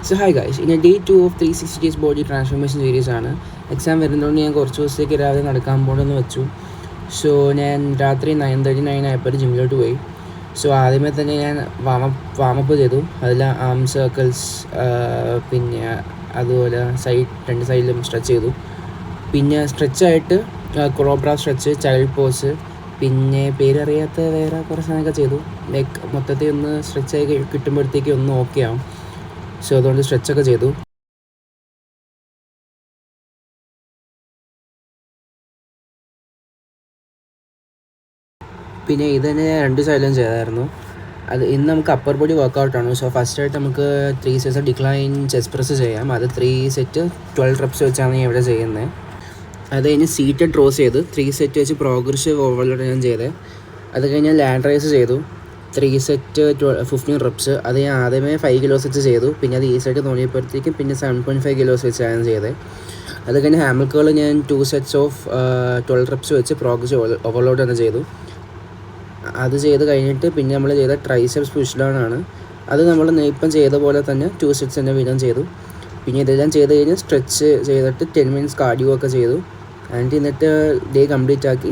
So hi guys, ഇനി day 2 of 360 days body transformation series ആണ്. Exam വരുന്നതുകൊണ്ട് ഞാൻ കുറച്ച് ദിവസത്തേക്ക് രാവിലെ നടക്കാൻ പോകണമെന്ന് വെച്ചു. സോ ഞാൻ രാത്രി 9:39 ആയപ്പോൾ ജിമ്മിലോട്ട് പോയി. സോ ആദ്യമേ തന്നെ ഞാൻ വാമപ്പ് ചെയ്തു. അതിൽ ആം സർക്കിൾസ്, പിന്നെ അതുപോലെ രണ്ട് സൈഡിലും സ്ട്രെച്ച് ചെയ്തു. പിന്നെ സ്ട്രെച്ചായിട്ട് കോബ്ര സ്ട്രെച്ച്, ചൈൽഡ് പോസ്, പിന്നെ പേരറിയാത്ത വേറെ കുറേ സാധനമൊക്കെ ചെയ്തു. ലൈക്ക് മൊത്തത്തിൽ ഒന്ന് സ്ട്രെച്ചായി കിട്ടുമ്പോഴത്തേക്ക് ഒന്ന് ഓക്കെ ആവും. സോ അതുകൊണ്ട് സ്ട്രെച്ചൊക്കെ ചെയ്തു. പിന്നെ ഇത് തന്നെ 2 സൈഡിലും ചെയ്തായിരുന്നു. ഇന്ന് നമുക്ക് അപ്പർ ബോഡി വർക്കൗട്ടാണ്. സോ ഫസ്റ്റായിട്ട് നമുക്ക് 3 സെറ്റ്സ് ഡിക്ലൈൻ ചെസ്റ്റ് പ്രസ് ചെയ്യാം. അത് 3 സെറ്റ് 12 റെപ്സ് വെച്ചാണ് ഞാൻ ഇവിടെ ചെയ്യുന്നത്. അത് കഴിഞ്ഞ് സീറ്റഡ് റോസ് ചെയ്ത് 3 സെറ്റ് വെച്ച് പ്രോഗ്രസീവ് ഓവർലോഡ് ഞാൻ ചെയ്തത്. അത് കഴിഞ്ഞ് ലാൻഡ് റൈസ് ചെയ്തു 3 സെറ്റ് 15 റെപ്സ്. അത് ഞാൻ ആദ്യമേ 5 കിലോസ് വെച്ച് ചെയ്തു. പിന്നെ അത് ഈസായിട്ട് തോന്നിയപ്പോഴത്തേക്കും പിന്നെ 7.5 കിലോസ് വെച്ചാണ് ചെയ്തത്. അത് കഴിഞ്ഞ് ഹാമൽ കേൾ ഞാൻ 2 സെറ്റ്സ് ഓഫ് 12 റെപ്സ് വെച്ച് പ്രോഗ്രസീവ് ഓവർലോഡ് തന്നെ ചെയ്തു. അത് ചെയ്ത് കഴിഞ്ഞിട്ട് പിന്നെ നമ്മൾ ചെയ്ത ട്രൈസെപ്സ് പുഷ് ഡൗൺ ആണ്. അത് നമ്മൾ ഇപ്പം ചെയ്ത പോലെ തന്നെ 2 സെറ്റ്സ് തന്നെ വീതം ചെയ്തു. പിന്നെ ഇതെല്ലാം ചെയ്ത് കഴിഞ്ഞ് സ്ട്രെച്ച് ചെയ്തിട്ട് 10 മിനിറ്റ്സ് കാർഡിയോ ഒക്കെ ചെയ്തു. എന്നിട്ട് ഡേ കംപ്ലീറ്റ് ആക്കി